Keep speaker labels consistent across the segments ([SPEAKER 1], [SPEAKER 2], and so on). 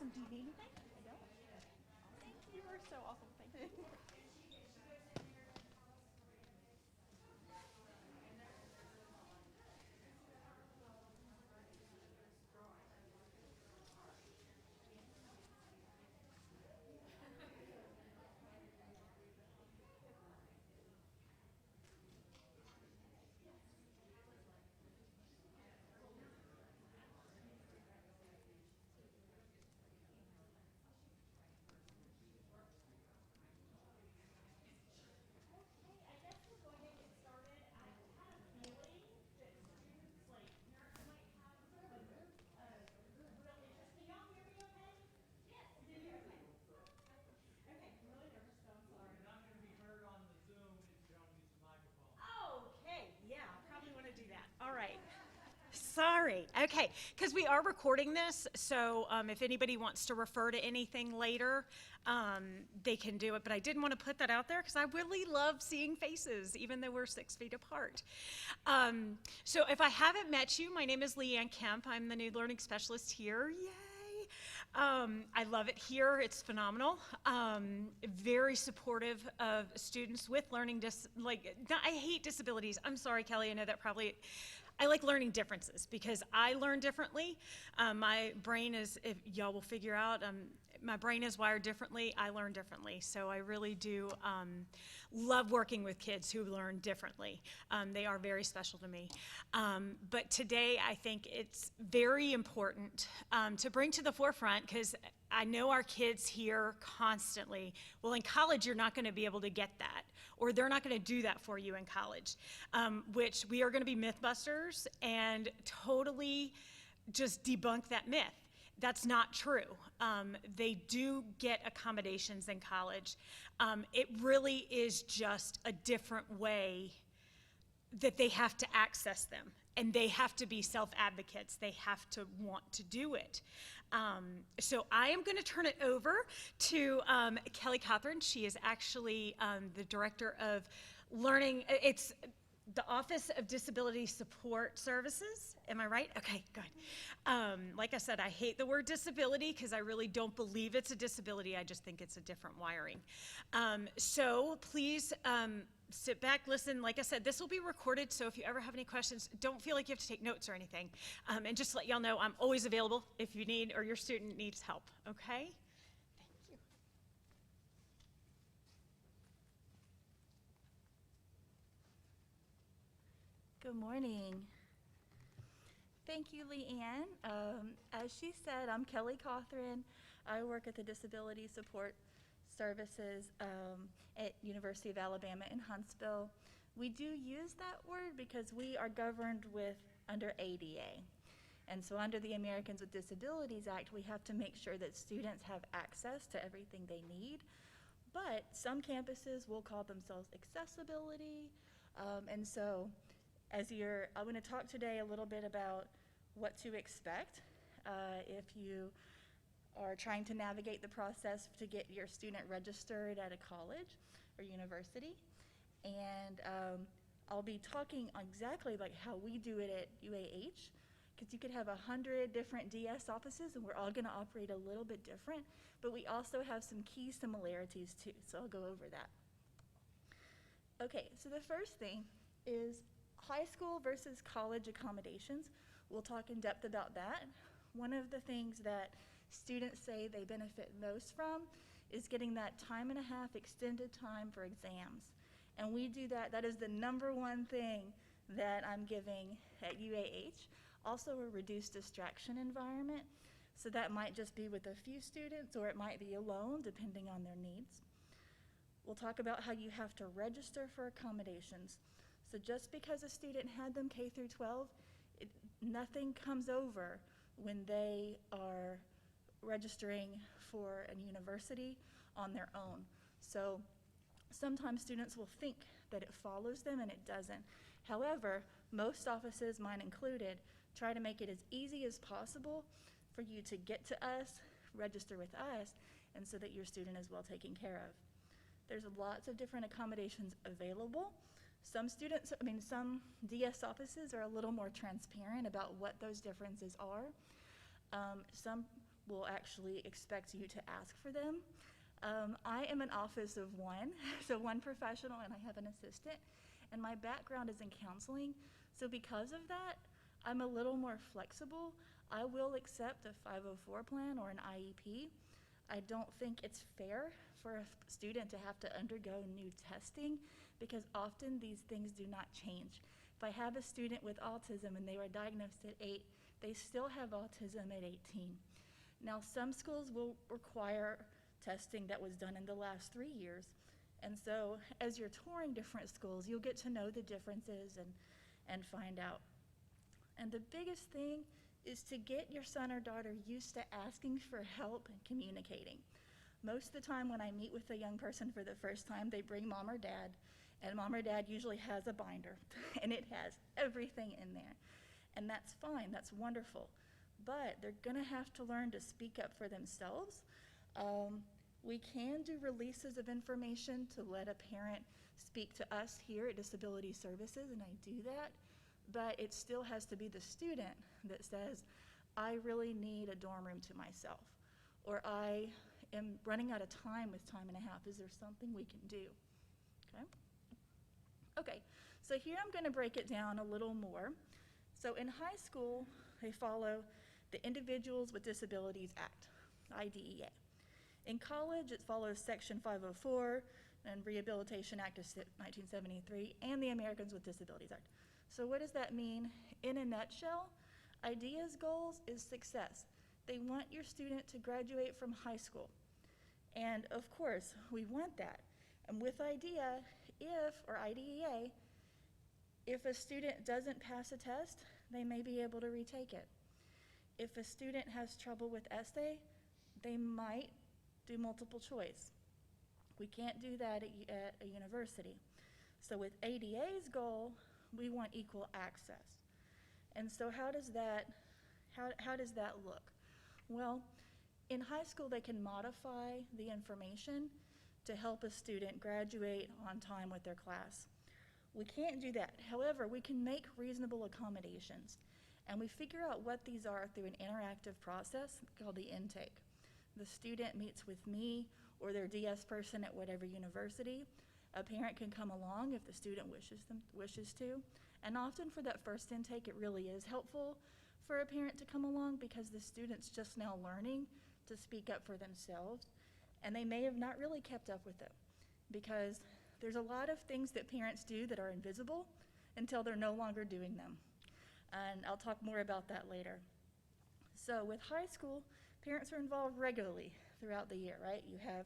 [SPEAKER 1] awesome. Do you need anything? I don't. Thank you. You are so awesome. Thank you. Okay, yeah, probably want to do that. All right. Sorry. Okay, because we are recording this, so if anybody wants to refer to anything later, they can do it. But I didn't want to put that out there because I really love seeing faces, even though we're 6 feet apart. So if I haven't met you, my name is Leanne Kemp. I'm the new learning specialist here. Yay! I love it here. It's phenomenal. Very supportive of students with learning I hate disabilities. I'm sorry, Kelly. I know that probably. I like learning differences because I learn differently. My brain is, if y'all will figure out, my brain is wired differently. I learn differently. So I really do love working with kids who learn differently. They are very special to me. But today I think it's very important to bring to the forefront, because I know our kids hear constantly, well, in college you're not going to be able to get that, or they're not going to do that for you in college, which we are going to be mythbusters and totally just debunk that myth. That's not true. They do get accommodations in college. It really is just a different way that they have to access them, and they have to be self-advocates. They have to want to do it. So I am going to turn it over to Kelly Cothran. She is actually the director of learning. It's the Office of Disability Support Services. Am I right? Okay, good. Like I said, I hate the word disability because I really don't believe it's a disability. I just think it's a different wiring. So please sit back, listen. Like I said, this will be recorded, so if you ever have any questions, don't feel like you have to take notes or anything. And just to let y'all know, I'm always available if you need or your student needs help, okay? Thank you.
[SPEAKER 2] Good morning. Thank you, Leanne. As she said, I'm Kelly Cothran. I work at the Disability Support Services at University of Alabama in Huntsville. We do use that word because we are governed under ADA. And so under the Americans with Disabilities Act, we have to make sure that students have access to everything they need. But some campuses will call themselves accessibility. And so I'm going to talk today a little bit about what to expect if you are trying to navigate the process to get your student registered at a college or university. And I'll be talking exactly like how we do it at UAH, because you could have 100 different DS offices and we're all going to operate a little bit different, but we also have some key similarities too, so I'll go over that. Okay, so the first thing is high school versus college accommodations. We'll talk in depth about that. One of the things that students say they benefit most from is getting that time and a half extended time for exams. And we do that. That is the #1 thing that I'm giving at UAH. Also a reduced distraction environment. So that might just be with a few students, or it might be alone, depending on their needs. We'll talk about how you have to register for accommodations. So just because a student had them K through 12, nothing comes over when they are registering for a university on their own. So sometimes students will think that it follows them, and it doesn't. However, most offices, mine included, try to make it as easy as possible for you to get to us, register with us, and so that your student is well taken care of. There's lots of different accommodations available. Some DS offices are a little more transparent about what those differences are. Some will actually expect you to ask for them. I am an office of one, so one professional, and I have an assistant, and my background is in counseling, so because of that, I'm a little more flexible. I will accept a 504 plan or an IEP. I don't think it's fair for a student to have to undergo new testing because often these things do not change. If I have a student with autism and they were diagnosed at 8, they still have autism at 18. Now, some schools will require testing that was done in the last 3 years. And so as you're touring different schools, you'll get to know the differences and find out. And the biggest thing is to get your son or daughter used to asking for help and communicating. Most of the time when I meet with a young person for the first time, they bring mom or dad, and mom or dad usually has a binder, and it has everything in there. And that's fine, that's wonderful. But they're gonna have to learn to speak up for themselves. We can do releases of information to let a parent speak to us here at Disability Services, and I do that, but it still has to be the student that says, I really need a dorm room to myself, or I am running out of time with time and a half. Is there something we can do? Okay. Okay, so here I'm gonna break it down a little more. So in high school, they follow the Individuals with Disabilities Act, IDEA. In college, it follows Section 504 and Rehabilitation Act of 1973 and the Americans with Disabilities Act. So what does that mean? In a nutshell, IDEA's goals is success. They want your student to graduate from high school. And of course, we want that. And with IDEA, if a student doesn't pass a test, they may be able to retake it. If a student has trouble with essay, they might do multiple choice. We can't do that at a university. So with ADA's goal, we want equal access. And so how does that look? Well, in high school, they can modify the information to help a student graduate on time with their class. We can't do that. However, we can make reasonable accommodations. And we figure out what these are through an interactive process called the intake. The student meets with me or their DS person at whatever university. A parent can come along if the student wishes to. And often for that first intake, it really is helpful for a parent to come along because the student's just now learning to speak up for themselves. And they may have not really kept up with it because there's a lot of things that parents do that are invisible until they're no longer doing them. And I'll talk more about that later. So with high school, parents are involved regularly throughout the year, right? You have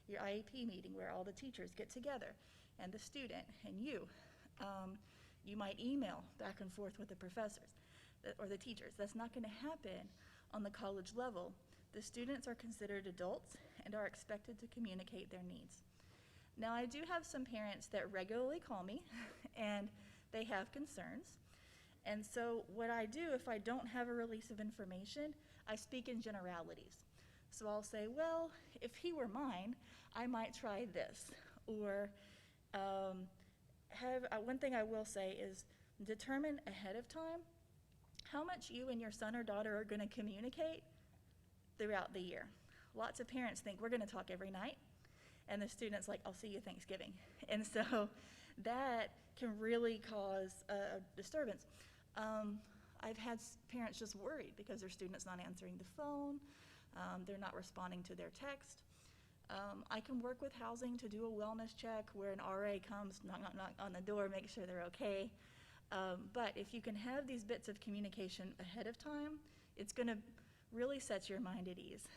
[SPEAKER 2] your IEP meeting where all the teachers get together and the student and you. You might email back and forth with the professors or the teachers. That's not going to happen on the college level. The students are considered adults and are expected to communicate their needs. Now, I do have some parents that regularly call me and they have concerns. And so what I do if I don't have a release of information, I speak in generalities. So I'll say, well, if he were mine, I might try this. Or one thing I will say is determine ahead of time how much you and your son or daughter are going to communicate throughout the year. Lots of parents think we're going to talk every night, and the student's like, I'll see you Thanksgiving. And so that can really cause a disturbance. I've had parents just worried because their student's not answering the phone, they're not responding to their text. I can work with housing to do a wellness check where an RA comes, knock, knock, knock on the door, make sure they're okay. But if you can have these bits of communication ahead of time, it's gonna really set your mind at ease.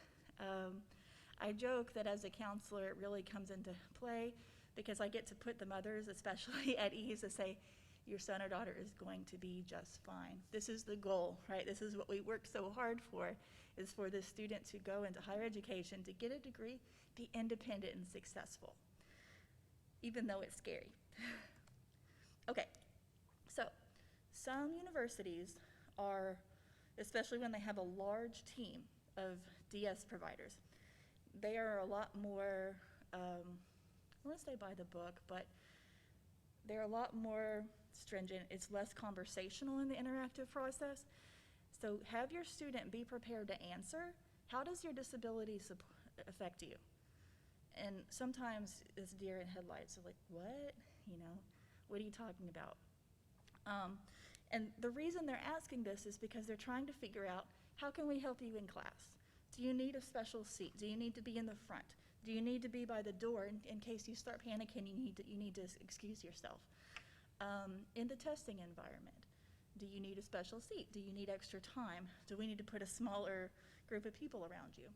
[SPEAKER 2] I joke that as a counselor, it really comes into play because I get to put the mothers especially at ease to say, your son or daughter is going to be just fine. This is the goal, right? This is what we work so hard for, is for the student to go into higher education, to get a degree, be independent and successful, even though it's scary. Okay, so some universities are, especially when they have a large team of DS providers, they are a lot more, I want to say by the book, but they're a lot more stringent. It's less conversational in the interactive process. So have your student be prepared to answer how does your disability affect you? And sometimes it's deer in headlights. So like, what? What are you talking about? And the reason they're asking this is because they're trying to figure out, how can we help you in class? Do you need a special seat? Do you need to be in the front? Do you need to be by the door in case you start panicking, you need to excuse yourself? In the testing environment, do you need a special seat? Do you need extra time? Do we need to put a smaller group of people around you?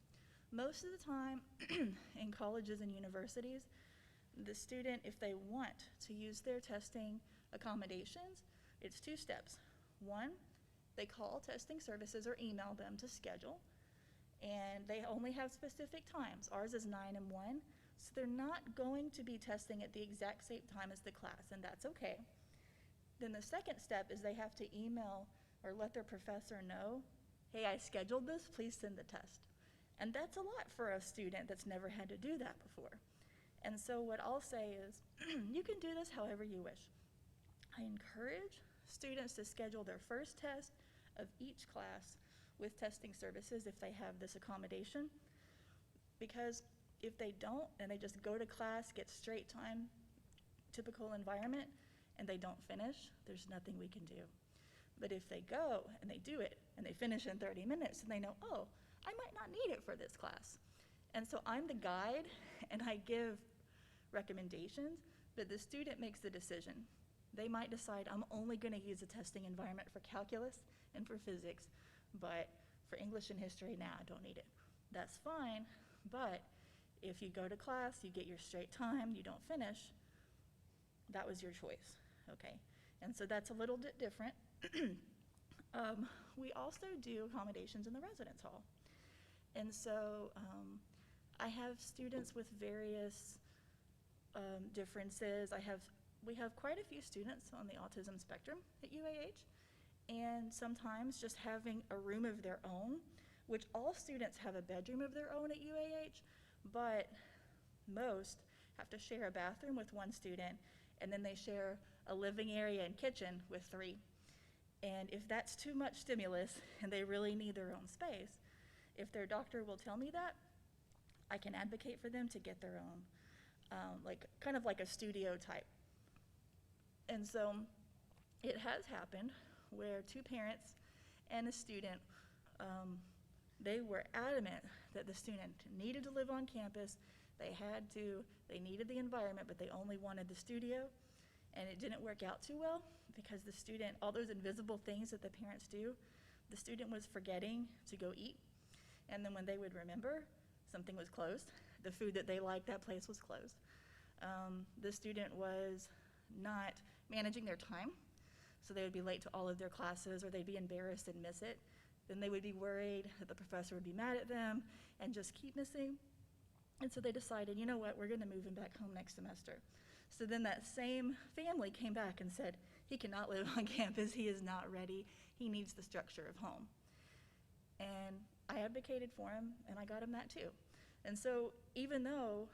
[SPEAKER 2] Most of the time in colleges and universities, the student, if they want to use their testing accommodations, it's 2 steps. One, they call testing services or email them to schedule, and they only have specific times. Ours is 9 and 1, so they're not going to be testing at the exact same time as the class, and that's okay. Then the second step is they have to email or let their professor know, hey, I scheduled this, please send the test. And that's a lot for a student that's never had to do that before. And so what I'll say is, you can do this however you wish. I encourage students to schedule their first test of each class with testing services if they have this accommodation, because if they don't and they just go to class, get straight time, typical environment, and they don't finish, there's nothing we can do. But if they go and they do it and they finish in 30 minutes and they know, oh, I might not need it for this class. And so I'm the guide and I give recommendations, but the student makes the decision. They might decide, I'm only going to use a testing environment for calculus and for physics, but for English and history, nah, I don't need it. That's fine, but if you go to class, you get your straight time, you don't finish, that was your choice, okay? And so that's a little bit different. We also do accommodations in the residence hall. And so I have students with various differences. We have quite a few students on the autism spectrum at UAH, and sometimes just having a room of their own, which all students have a bedroom of their own at UAH, but most have to share a bathroom with one student, and then they share a living area and kitchen with 3. And if that's too much stimulus and they really need their own space, if their doctor will tell me that, I can advocate for them to get their own, kind of like a studio type. And so it has happened where 2 parents and a student, they were adamant that the student needed to live on campus. They needed the environment, but they only wanted the studio. And it didn't work out too well because the student, all those invisible things that the parents do, the student was forgetting to go eat. And then when they would remember, something was closed. The food that they liked, that place was closed. The student was not managing their time, so they would be late to all of their classes, or they'd be embarrassed and miss it. Then they would be worried that the professor would be mad at them and just keep missing. And so they decided, you know what, we're gonna move him back home next semester. So then that same family came back and said, he cannot live on campus, he is not ready, he needs the structure of home. And I advocated for him, and I got him that too. And so even though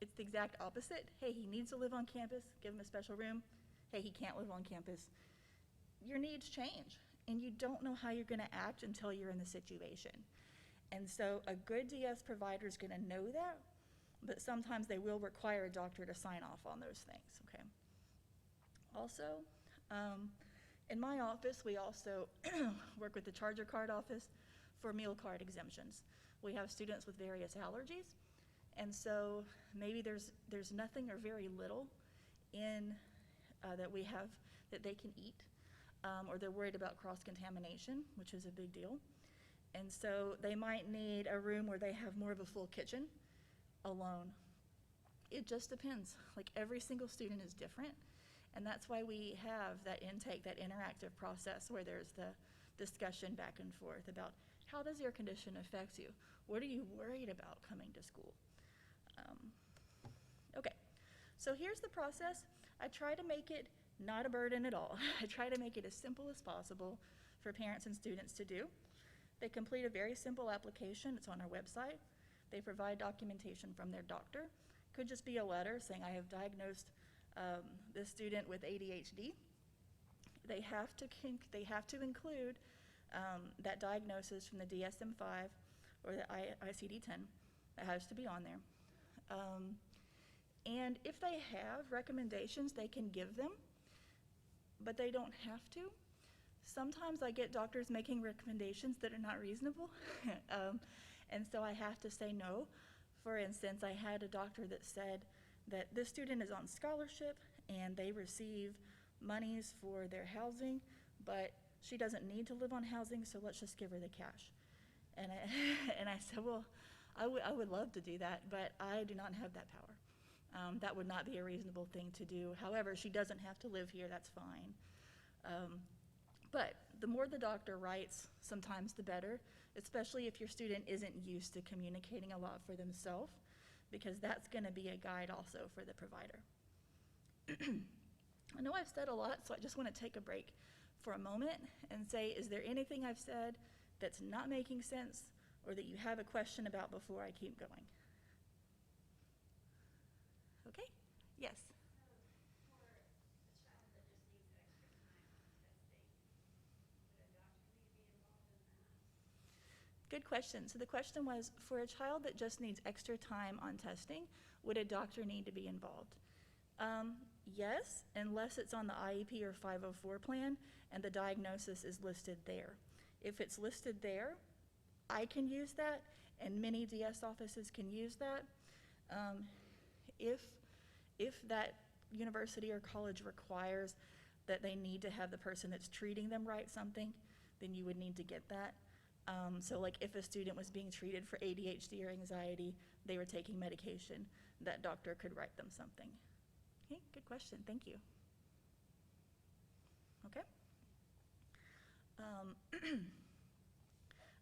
[SPEAKER 2] it's the exact opposite, hey, he needs to live on campus, give him a special room, hey, he can't live on campus, your needs change, and you don't know how you're gonna act until you're in the situation. And so a good DS provider is gonna know that, but sometimes they will require a doctor to sign off on those things, okay? Also, in my office, we also work with the charger card office for meal card exemptions. We have students with various allergies, and so maybe there's nothing or very little in that we have that they can eat, or they're worried about cross-contamination, which is a big deal. And so they might need a room where they have more of a full kitchen alone. It just depends. Like, every single student is different, and that's why we have that intake, that interactive process where there's the discussion back and forth about how does your condition affect you? What are you worried about coming to school? Okay, so here's the process. I try to make it not a burden at all. I try to make it as simple as possible for parents and students to do. They complete a very simple application. It's on our website. They provide documentation from their doctor. Could just be a letter saying, I have diagnosed this student with ADHD. They have to include that diagnosis from the DSM-5 or the ICD-10. That has to be on there. And if they have recommendations, they can give them, but they don't have to. Sometimes I get doctors making recommendations that are not reasonable, and so I have to say no. For instance, I had a doctor that said that this student is on scholarship and they receive monies for their housing, but she doesn't need to live on housing, so let's just give her the cash. And I said, well, I would love to do that, but I do not have that power. That would not be a reasonable thing to do. However, she doesn't have to live here, that's fine. But the more the doctor writes, sometimes the better, especially if your student isn't used to communicating a lot for themselves, because that's going to be a guide also for the provider. I know I've said a lot, so I just want to take a break for a moment and say, is there anything I've said that's not making sense or that you have a question about before I keep going? Okay? Yes. Good question. So the question was, for a child that just needs extra time on testing, would a doctor need to be involved? Yes, unless it's on the IEP or 504 plan and the diagnosis is listed there. If it's listed there, I can use that, and many DS offices can use that. If that university or college requires that they need to have the person that's treating them write something, then you would need to get that. So like if a student was being treated for ADHD or anxiety, they were taking medication, that doctor could write them something. Okay, good question, thank you. Okay.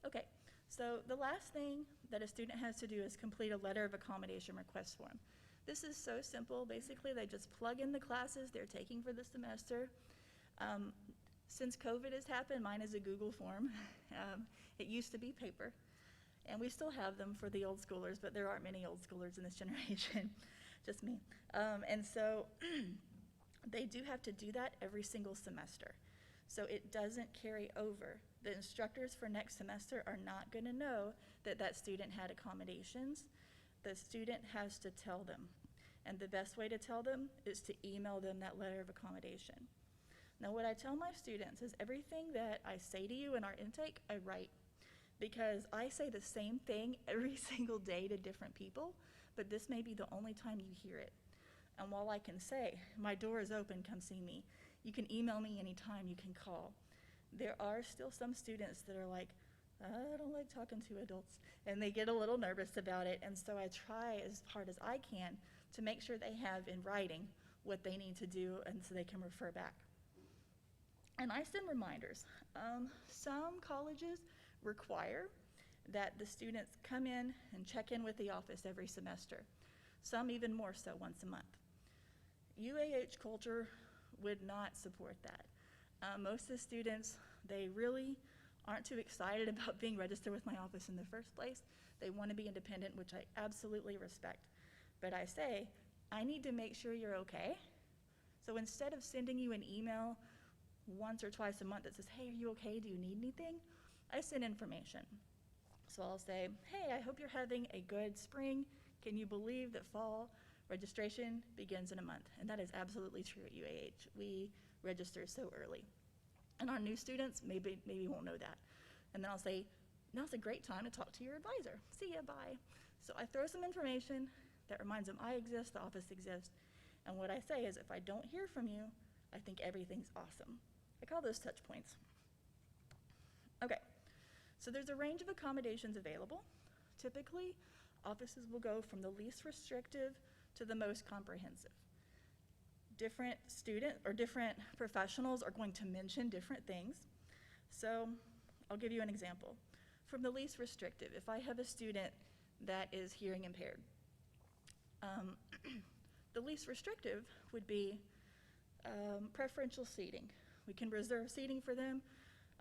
[SPEAKER 2] Okay, so the last thing that a student has to do is complete a letter of accommodation request form. This is so simple. Basically, they just plug in the classes they're taking for the semester. Since COVID has happened, mine is a Google form. It used to be paper, and we still have them for the old schoolers, but there aren't many old schoolers in this generation, just me. And so they do have to do that every single semester. So it doesn't carry over. The instructors for next semester are not going to know that that student had accommodations. The student has to tell them. And the best way to tell them is to email them that letter of accommodation. Now, what I tell my students is everything that I say to you in our intake, I write. Because I say the same thing every single day to different people, but this may be the only time you hear it. And while I can say, my door is open, come see me, you can email me anytime, you can call. There are still some students that are like, I don't like talking to adults, and they get a little nervous about it, and so I try as hard as I can to make sure they have in writing what they need to do, and so they can refer back. And I send reminders. Some colleges require that the students come in and check in with the office every semester. Some even more so once a month. UAH culture would not support that. Most of the students, they really aren't too excited about being registered with my office in the first place. They want to be independent, which I absolutely respect. But I say, I need to make sure you're okay. So instead of sending you an email once or twice a month that says, hey, are you okay? Do you need anything? I send information. So I'll say, hey, I hope you're having a good spring. Can you believe that fall registration begins in a month? And that is absolutely true at UAH. We register so early. And our new students maybe won't know that. And then I'll say, now's a great time to talk to your advisor. See ya, bye. So I throw some information that reminds them I exist, the office exists. And what I say is, if I don't hear from you, I think everything's awesome. I call those touch points. Okay, so there's a range of accommodations available. Typically, offices will go from the least restrictive to the most comprehensive. Different students or different professionals are going to mention different things. So I'll give you an example. From the least restrictive, if I have a student that is hearing impaired, the least restrictive would be preferential seating. We can reserve seating for them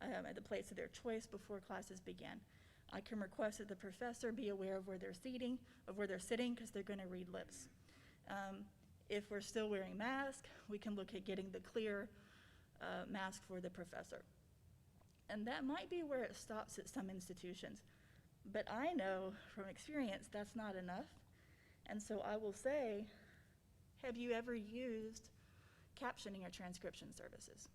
[SPEAKER 2] at the place of their choice before classes begin. I can request that the professor be aware of where they're sitting, because they're going to read lips. If we're still wearing masks, we can look at getting the clear mask for the professor. And that might be where it stops at some institutions. But I know from experience that's not enough. And so I will say, have you ever used captioning or transcription services?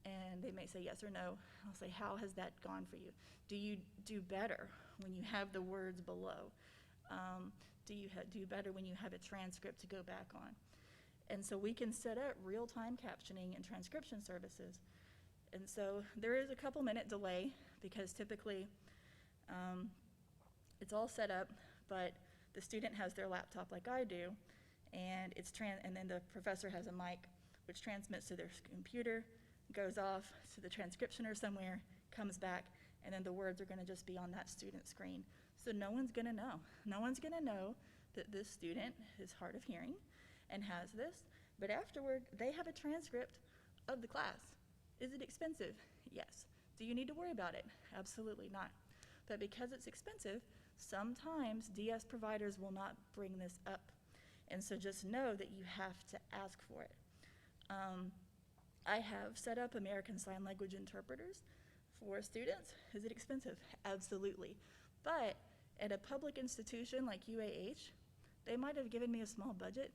[SPEAKER 2] And they may say yes or no. I'll say, how has that gone for you? Do you do better when you have the words below? Do you do better when you have a transcript to go back on? And so we can set up real-time captioning and transcription services. And so there is a couple minute delay because typically it's all set up, but the student has their laptop like I do, and and then the professor has a mic which transmits to their computer, goes off to the transcriptioner somewhere, comes back, and then the words are going to just be on that student screen. So no one's going to know. No one's going to know that this student is hard of hearing and has this, but afterward they have a transcript of the class. Is it expensive? Yes. Do you need to worry about it? Absolutely not. But because it's expensive, sometimes DS providers will not bring this up. And so just know that you have to ask for it. I have set up American Sign Language interpreters for students. Is it expensive? Absolutely. But at a public institution like UAH, they might have given me a small budget,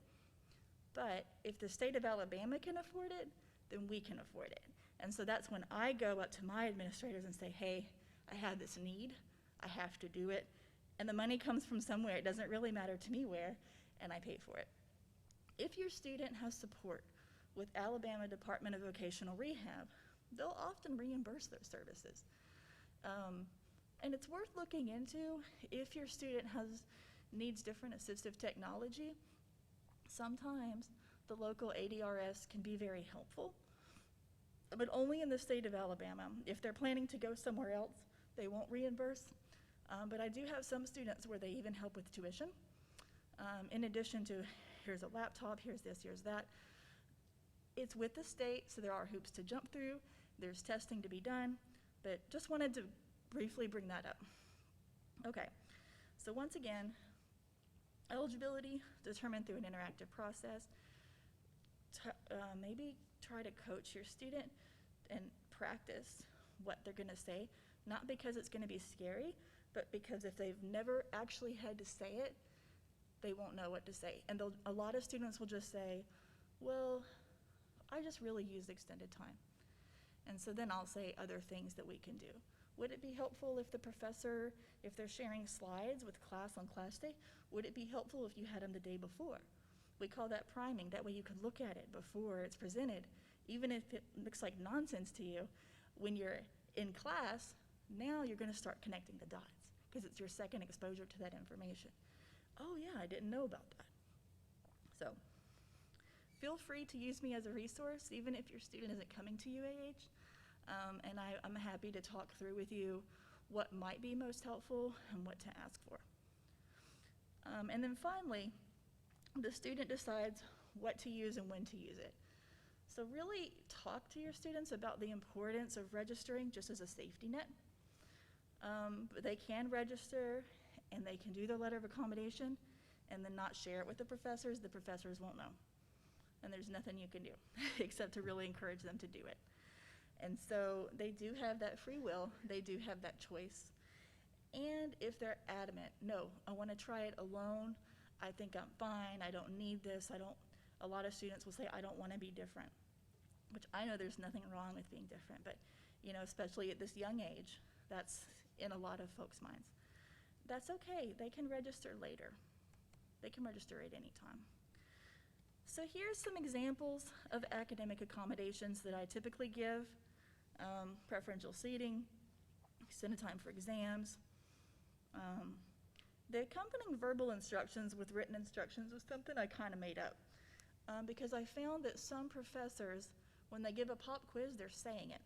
[SPEAKER 2] but if the state of Alabama can afford it, then we can afford it. And so that's when I go up to my administrators and say, hey, I have this need, I have to do it, and the money comes from somewhere. It doesn't really matter to me where, and I pay for it. If your student has support with Alabama Department of Vocational Rehab, they'll often reimburse their services. And it's worth looking into if your student needs different assistive technology. Sometimes the local ADRS can be very helpful, but only in the state of Alabama. If they're planning to go somewhere else, they won't reimburse. But I do have some students where they even help with tuition. In addition to, here's a laptop, here's this, here's that. It's with the state, so there are hoops to jump through. There's testing to be done, but just wanted to briefly bring that up. Okay, so once again, eligibility determined through an interactive process. Maybe try to coach your student and practice what they're going to say, not because it's going to be scary, but because if they've never actually had to say it, they won't know what to say. And a lot of students will just say, well, I just really use extended time. And so then I'll say other things that we can do. Would it be helpful if the professor, if they're sharing slides with class on class day, would it be helpful if you had them the day before? We call that priming. That way you can look at it before it's presented. Even if it looks like nonsense to you, when you're in class, now you're going to start connecting the dots because it's your second exposure to that information. Oh yeah, I didn't know about that. So feel free to use me as a resource, even if your student isn't coming to UAH. And I'm happy to talk through with you what might be most helpful and what to ask for. And then finally, the student decides what to use and when to use it. So really talk to your students about the importance of registering just as a safety net. They can register and they can do their letter of accommodation and then not share it with the professors won't know. And there's nothing you can do except to really encourage them to do it. And so they do have that free will, they do have that choice. And if they're adamant, no, I want to try it alone, I think I'm fine, I don't need this, a lot of students will say, I don't want to be different, which I know there's nothing wrong with being different, but especially at this young age, that's in a lot of folks' minds. That's okay, they can register later. They can register at any time. So here's some examples of academic accommodations that I typically give. Preferential seating, extended time for exams. The accompanying verbal instructions with written instructions was something I kind of made up because I found that some professors, when they give a pop quiz, they're saying it.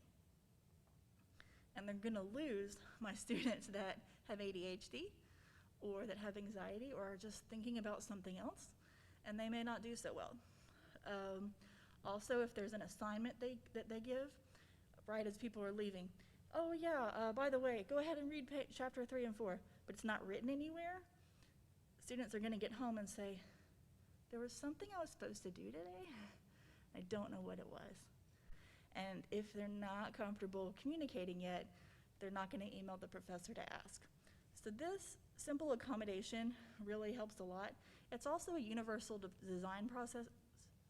[SPEAKER 2] And they're going to lose my students that have ADHD or that have anxiety or are just thinking about something else, and they may not do so well. Also, if there's an assignment that they give, right as people are leaving, oh yeah, by the way, go ahead and read chapter 3 and 4, but it's not written anywhere, students are going to get home and say, there was something I was supposed to do today, I don't know what it was. And if they're not comfortable communicating yet, they're not going to email the professor to ask. So this simple accommodation really helps a lot. It's also a universal design process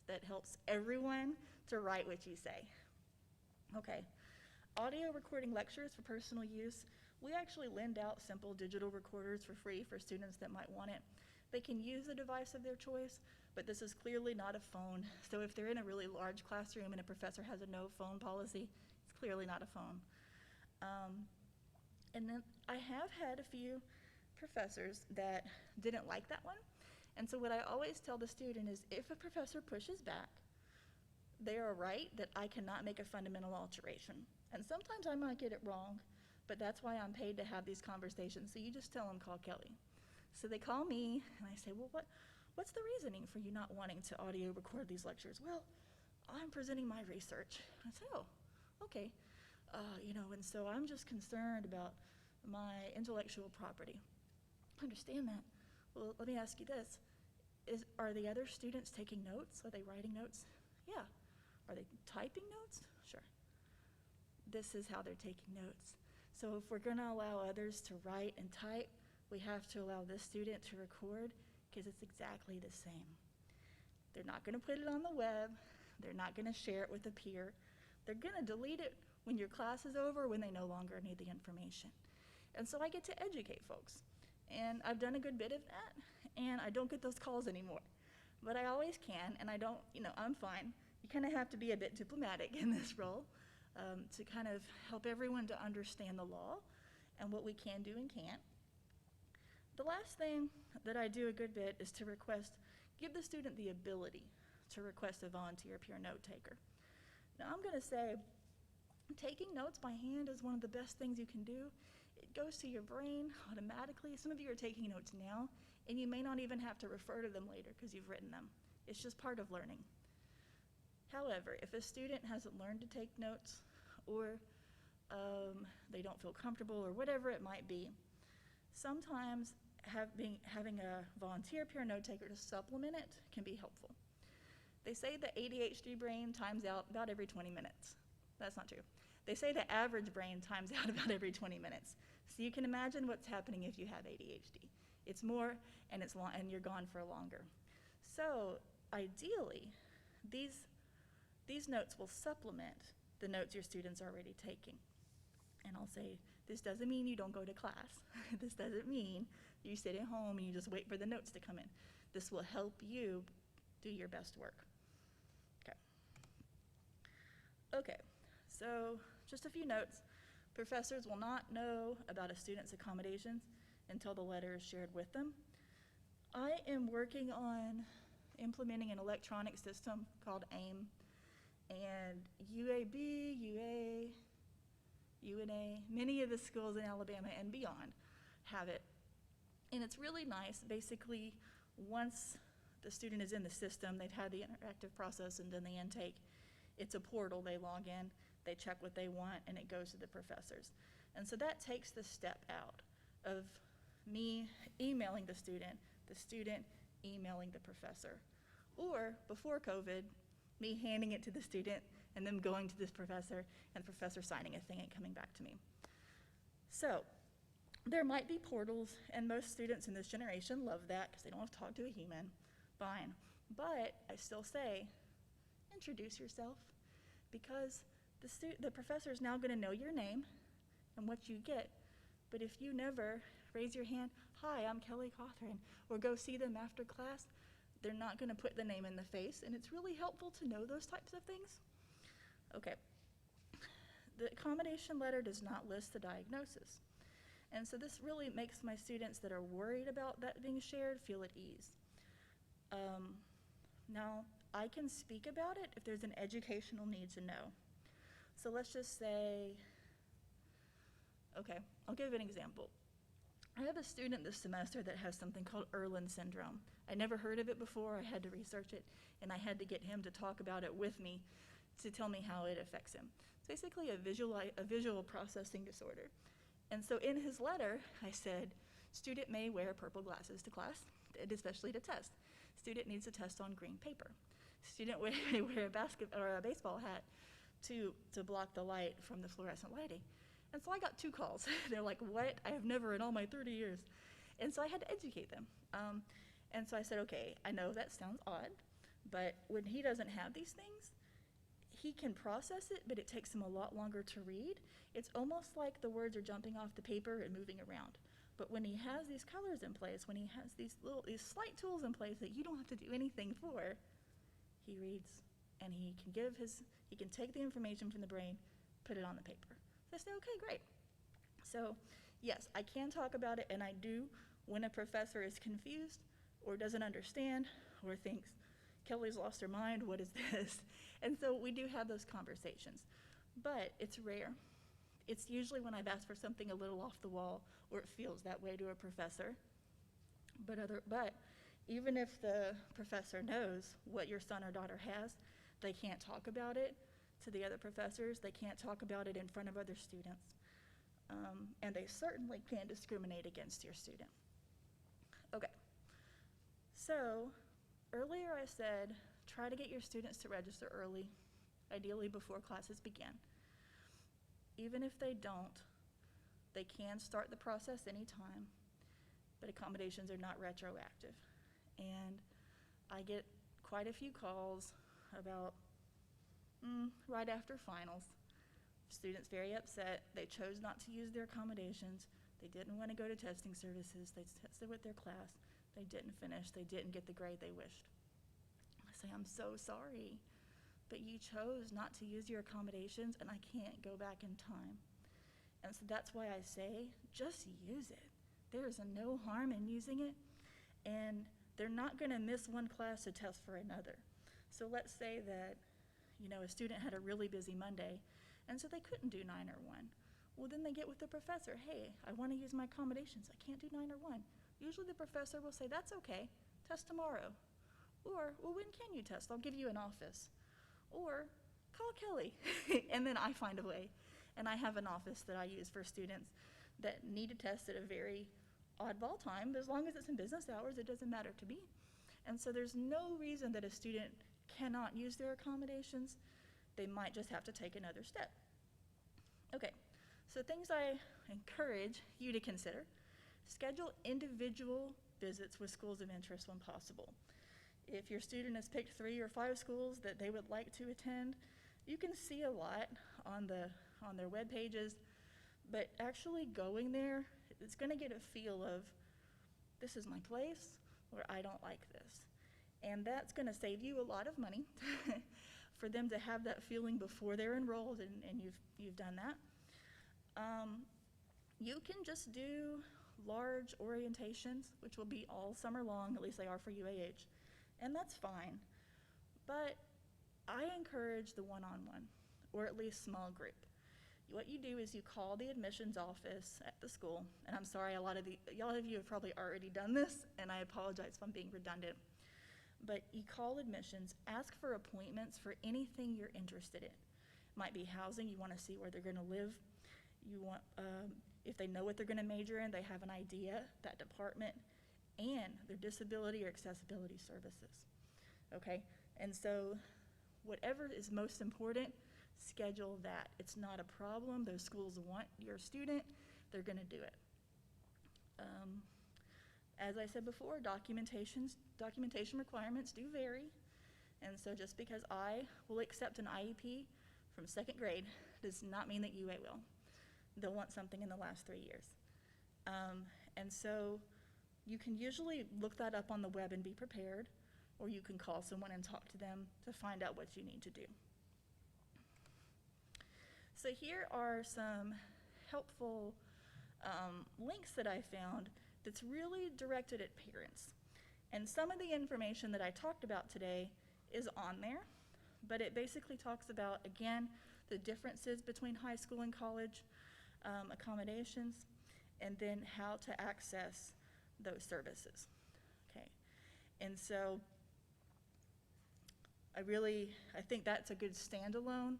[SPEAKER 2] that helps everyone to write what you say. Okay, audio recording lectures for personal use. We actually lend out simple digital recorders for free for students that might want it. They can use a device of their choice, but this is clearly not a phone. So if they're in a really large classroom and a professor has a no phone policy, it's clearly not a phone. And then I have had a few professors that didn't like that one. And so what I always tell the student is if a professor pushes back, they are right that I cannot make a fundamental alteration. And sometimes I might get it wrong, but that's why I'm paid to have these conversations. So you just tell them, call Kelly. So they call me and I say, well, what's the reasoning for you not wanting to audio record these lectures? Well, I'm presenting my research. I say, oh, okay. And so I'm just concerned about my intellectual property. I understand that. Well, let me ask you this. Are the other students taking notes? Are they writing notes? Yeah. Are they typing notes? Sure. This is how they're taking notes. So if we're gonna allow others to write and type, we have to allow this student to record because it's exactly the same. They're not gonna put it on the web. They're not gonna share it with a peer. They're gonna delete it when your class is over, when they no longer need the information. And so I get to educate folks. And I've done a good bit of that, and I don't get those calls anymore. But I always can, and I don't, I'm fine. You kind of have to be a bit diplomatic in this role to kind of help everyone to understand the law and what we can do and can't. The last thing that I do a good bit is to give the student the ability to request a volunteer peer note taker. Now I'm gonna say, taking notes by hand is one of the best things you can do. It goes to your brain automatically. Some of you are taking notes now, and you may not even have to refer to them later because you've written them. It's just part of learning. However, if a student hasn't learned to take notes, or they don't feel comfortable, or whatever it might be, sometimes having a volunteer peer note taker to supplement it can be helpful. They say the ADHD brain times out about every 20 minutes. That's not true. They say the average brain times out about every 20 minutes. So you can imagine what's happening if you have ADHD. It's more, and and you're gone for longer. So ideally, these notes will supplement the notes your students are already taking. And I'll say, this doesn't mean you don't go to class. This doesn't mean you sit at home and you just wait for the notes to come in. This will help you do your best work. Okay, so just a few notes. Professors will not know about a student's accommodations until the letter is shared with them. I am working on implementing an electronic system called AIM, and UAB, UNA, many of the schools in Alabama and beyond have it. And it's really nice. Basically, once the student is in the system, they've had the interactive process and done the intake, it's a portal. They log in, they check what they want, and it goes to the professors. And so that takes the step out of me emailing the student emailing the professor. Or, before COVID, me handing it to the student and them going to this professor and the professor signing a thing and coming back to me. So, there might be portals, and most students in this generation love that because they don't have to talk to a human. Fine. But I still say, introduce yourself, because the professor is now going to know your name and what you get. But if you never raise your hand, hi, I'm Kelly Cothran, or go see them after class, they're not going to put the name in the face, and it's really helpful to know those types of things. Okay. The accommodation letter does not list the diagnosis. And so this really makes my students that are worried about that being shared feel at ease. Now, I can speak about it if there's an educational need to know. So let's just say, okay, I'll give an example. I have a student this semester that has something called Erland syndrome. I never heard of it before. I had to research it, and I had to get him to talk about it with me to tell me how it affects him. It's basically a visual processing disorder. And so in his letter, I said, student may wear purple glasses to class, especially to test. Student needs to test on green paper. Student may wear a baseball hat to block the light from the fluorescent lighting. And so I got 2 calls. They're like, what? I have never in all my 30 years. And so I had to educate them. And so I said, okay, I know that sounds odd, but when he doesn't have these things, he can process it, but it takes him a lot longer to read. It's almost like the words are jumping off the paper and moving around. But when he has these colors in place, when he has these slight tools in place that you don't have to do anything for, he reads and he can take the information from the brain, put it on the paper. So I say, okay, great. So yes, I can talk about it, and I do when a professor is confused or doesn't understand or thinks, Kelly's lost her mind, what is this? And so we do have those conversations, but it's rare. It's usually when I've asked for something a little off the wall or it feels that way to a professor. But even if the professor knows what your son or daughter has, they can't talk about it to the other professors. They can't talk about it in front of other students. And they certainly can't discriminate against your student. Okay, so earlier I said, try to get your students to register early, ideally before classes begin. Even if they don't, they can start the process anytime, but accommodations are not retroactive. And I get quite a few calls about right after finals. Students very upset. They chose not to use their accommodations. They didn't want to go to testing services. They tested with their class. They didn't finish. They didn't get the grade they wished. I say, I'm so sorry, but you chose not to use your accommodations, and I can't go back in time. And so that's why I say, just use it. There is no harm in using it, and they're not going to miss one class to test for another. So let's say that, a student had a really busy Monday, and so they couldn't do 9 or 1. Well, then they get with the professor, hey, I want to use my accommodations. I can't do 9 or 1. Usually the professor will say, that's okay, test tomorrow. Or, well, when can you test? I'll give you an office. Or, call Kelly. And then I find a way. And I have an office that I use for students that need to test at a very oddball time. As long as it's in business hours, it doesn't matter to me. And so there's no reason that a student cannot use their accommodations. They might just have to take another step. Okay, so things I encourage you to consider. Schedule individual visits with schools of interest when possible. If your student has picked 3 or 5 schools that they would like to attend, you can see a lot on their web pages, but actually going there, it's going to get a feel of, this is my place, or I don't like this. And that's going to save you a lot of money for them to have that feeling before they're enrolled, and you've done that. You can just do large orientations, which will be all summer long, at least they are for UAH, and that's fine. But I encourage the one-on-one, or at least small group. What you do is you call the admissions office at the school, and I'm sorry, a lot of you have probably already done this, and I apologize if I'm being redundant. But you call admissions, ask for appointments for anything you're interested in. It might be housing, you want to see where they're going to live. You want, if they know what they're going to major in, they have an idea, that department, and their disability or accessibility services. Okay, and so whatever is most important, schedule that. It's not a problem. Those schools want your student, they're going to do it. As I said before, documentation requirements do vary, and so just because I will accept an IEP from 2nd grade does not mean that UA will. They'll want something in the last 3 years. And so you can usually look that up on the web and be prepared, or you can call someone and talk to them to find out what you need to do. So here are some helpful links that I found that's really directed at parents. And some of the information that I talked about today is on there, but it basically talks about, again, the differences between high school and college accommodations, and then how to access those services. Okay, and so I think that's a good standalone.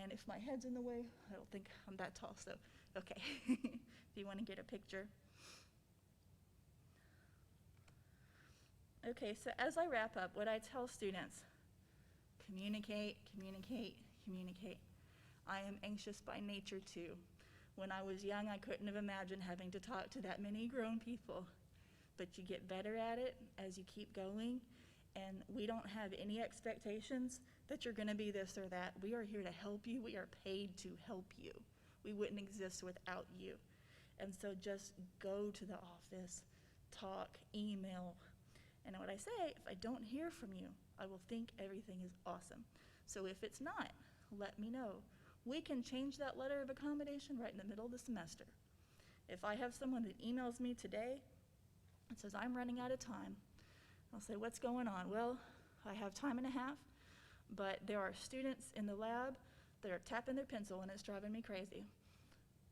[SPEAKER 2] And if my head's in the way, I don't think I'm that tall, so okay. If you want to get a picture. Okay, so as I wrap up, what I tell students, communicate, communicate, communicate. I am anxious by nature too. When I was young, I couldn't have imagined having to talk to that many grown people. But you get better at it as you keep going, and we don't have any expectations that you're gonna be this or that. We are here to help you. We are paid to help you. We wouldn't exist without you. And so just go to the office, talk, email. And what I say, if I don't hear from you, I will think everything is awesome. So if it's not, let me know. We can change that letter of accommodation right in the middle of the semester. If I have someone that emails me today and says, I'm running out of time, I'll say, what's going on? Well, I have time and a half, but there are students in the lab that are tapping their pencil and it's driving me crazy.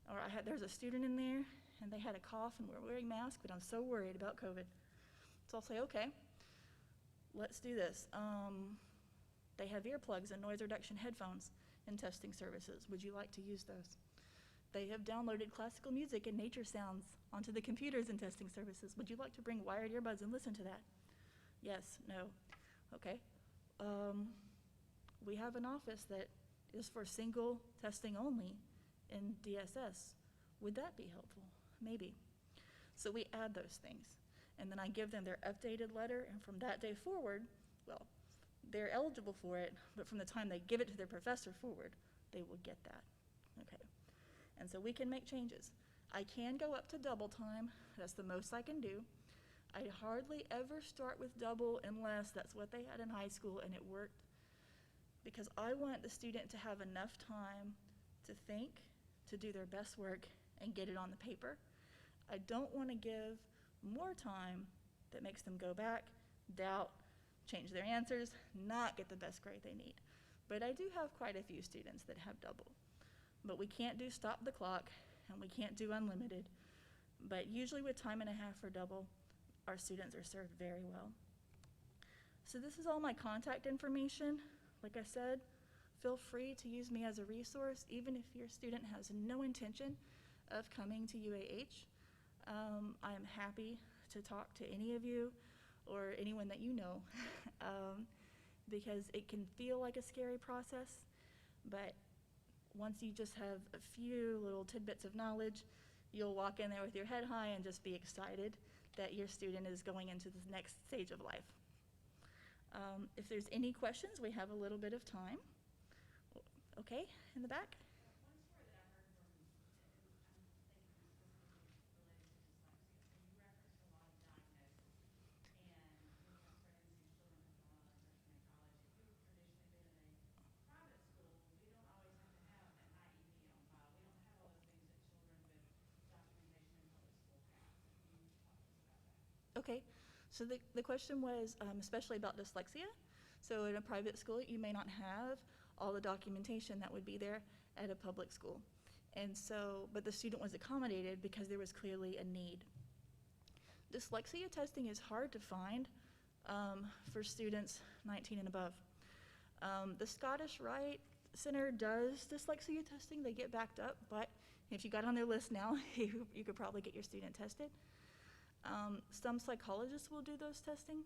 [SPEAKER 2] Or there's a student in there and they had a cough and we're wearing masks, but I'm so worried about COVID. So I'll say, okay, let's do this. They have earplugs and noise reduction headphones in testing services. Would you like to use those? They have downloaded classical music and nature sounds onto the computers in testing services. Would you like to bring wired earbuds and listen to that? Yes, no, okay. We have an office that is for single testing only in DSS. Would that be helpful? Maybe. So we add those things. And then I give them their updated letter, and from that day forward, well, they're eligible for it, but from the time they give it to their professor forward, they will get that, okay? And so we can make changes. I can go up to double time. That's the most I can do. I hardly ever start with double unless that's what they had in high school and it worked, because I want the student to have enough time to think, to do their best work, and get it on the paper. I don't want to give more time that makes them go back, doubt, change their answers, not get the best grade they need. But I do have quite a few students that have double. But we can't do stop the clock, and we can't do unlimited. But usually with time and a half for double, our students are served very well. So this is all my contact information. Like I said, feel free to use me as a resource, even if your student has no intention of coming to UAH. I am happy to talk to any of you or anyone that you know, because it can feel like a scary process, but once you just have a few little tidbits of knowledge, you'll walk in there with your head high and just be excited that your student is going into this next stage of life. If there's any questions, we have a little bit of time. Okay, in the back? Okay, so the question was especially about dyslexia. So in a private school, you may not have all the documentation that would be there at a public school. And so, but the student was accommodated because there was clearly a need. Dyslexia testing is hard to find for students 19 and above. The Scottish Rite Center does dyslexia testing. They get backed up, but if you got on their list now, you could probably get your student tested. Some psychologists will do those testing.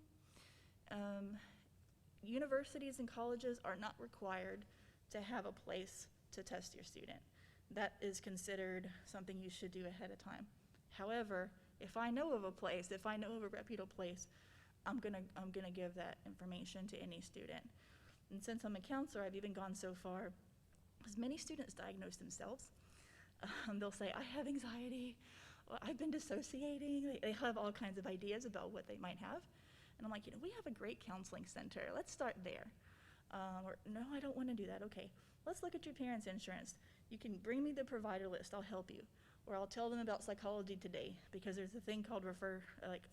[SPEAKER 2] Universities and colleges are not required to have a place to test your student. That is considered something you should do ahead of time. However, if I know of a place, if I know of a reputable place, I'm gonna give that information to any student. And since I'm a counselor, I've even gone so far, because many students diagnose themselves. They'll say, I have anxiety, I've been dissociating. They have all kinds of ideas about what they might have. And I'm like, we have a great counseling center. Let's start there. Or, no, I don't want to do that. Okay, let's look at your parents' insurance. You can bring me the provider list. I'll help you. Or I'll tell them about Psychology Today, because there's a thing called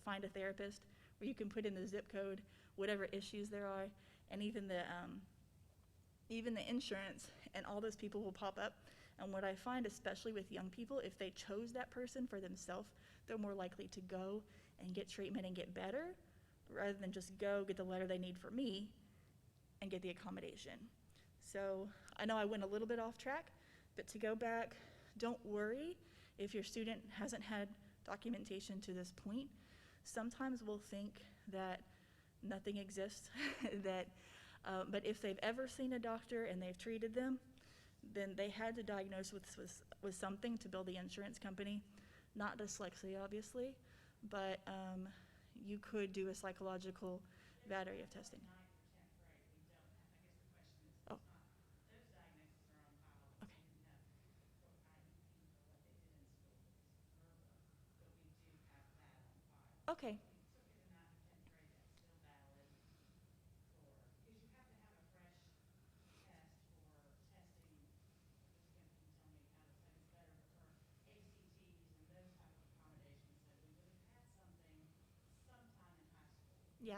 [SPEAKER 2] find a therapist, where you can put in the zip code, whatever issues there are, and even the insurance, and all those people will pop up. And what I find, especially with young people, if they chose that person for themselves, they're more likely to go and get treatment and get better, rather than just go get the letter they need for me and get the accommodation. So I know I went a little bit off track, but to go back, don't worry if your student hasn't had documentation to this point. Sometimes we'll think that nothing exists, but if they've ever seen a doctor and they've treated them, then they had to diagnose with something to bill the insurance company. Not dyslexia, obviously, but you could do a psychological battery of testing. Oh. Okay. Okay. Yeah.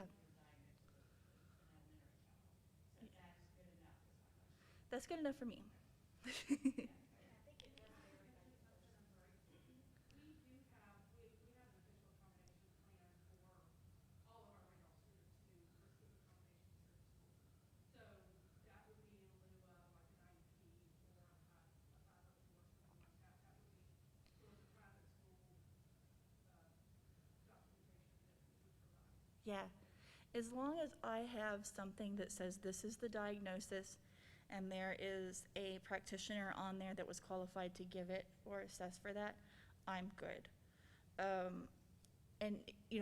[SPEAKER 2] That's good enough for me. Yeah. As long as I have something that says this is the diagnosis and there is a practitioner on there that was qualified to give it or assess for that, I'm good. And,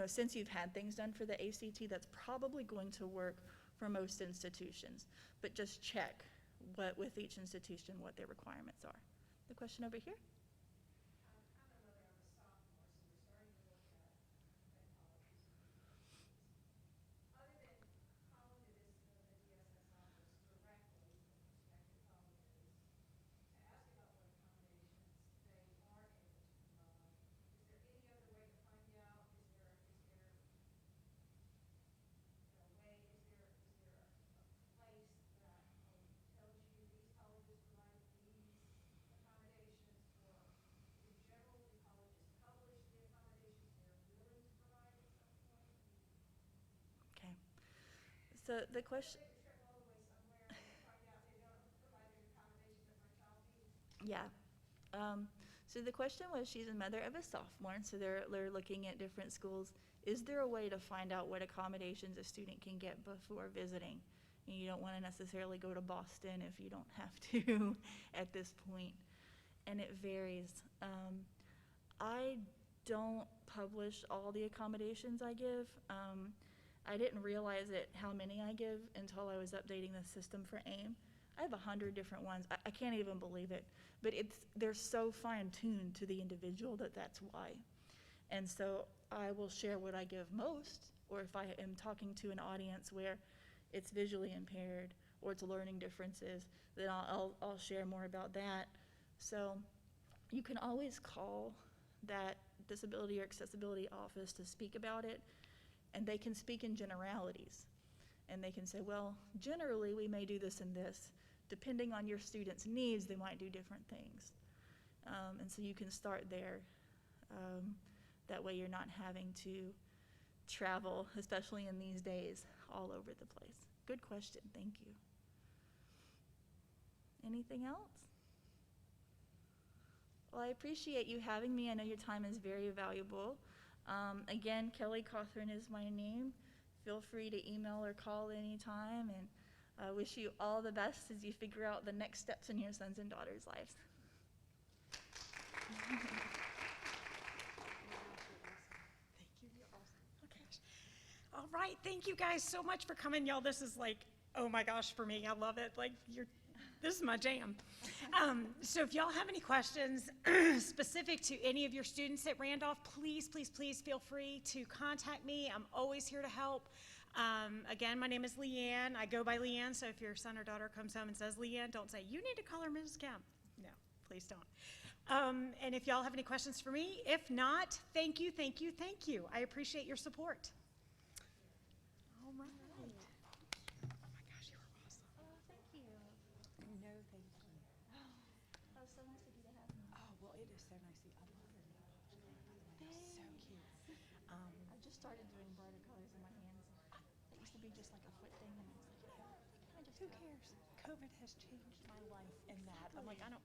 [SPEAKER 2] since you've had things done for the ACT, that's probably going to work for most institutions. But just check with each institution, what their requirements are. The question over here? Okay. So the question. Yeah. So the question was, she's a mother of a sophomore, and so they're looking at different schools. Is there a way to find out what accommodations a student can get before visiting? And you don't want to necessarily go to Boston if you don't have to at this point, and it varies. I don't publish all the accommodations I give. I didn't realize how many I give until I was updating the system for AIM. I have 100 different ones. I can't even believe it. But they're so fine-tuned to the individual that's why. And so I will share what I give most, or if I am talking to an audience where it's visually impaired or it's learning differences, then I'll share more about that. So you can always call that disability or accessibility office to speak about it, and they can speak in generalities. And they can say, well, generally we may do this and this. Depending on your student's needs, they might do different things. And so you can start there. That way you're not having to travel, especially in these days, all over the place. Good question, thank you. Anything else? Well, I appreciate you having me. I know your time is very valuable. Again, Kelly Cothran is my name. Feel free to email or call anytime, and I wish you all the best as you figure out the next steps in your sons and daughters' lives.
[SPEAKER 1] Thank you, you're awesome. Okay. All right, thank you guys so much for coming, y'all. This is like, oh my gosh, for me, I love it. Like, this is my jam. So if y'all have any questions specific to any of your students at Randolph, please, please, please feel free to contact me. I'm always here to help. Again, my name is Leanne. I go by Leanne, so if your son or daughter comes home and says Leanne, don't say, you need to call her Mrs. Kemp. No, please don't. And if y'all have any questions for me, if not, thank you, thank you, thank you. I appreciate your support. All right. Oh my gosh, you were awesome.
[SPEAKER 2] Oh, thank you.
[SPEAKER 1] No, thank you.
[SPEAKER 2] Oh, so nice of you to have me.
[SPEAKER 1] Oh, well, it is so nice. I love your nail polish color, by the way. It's so cute.
[SPEAKER 2] I just started doing brighter colors in my hands. It used to be just like a foot thing, and I was like,
[SPEAKER 1] Who cares? COVID has changed my life in that. I'm like, I don't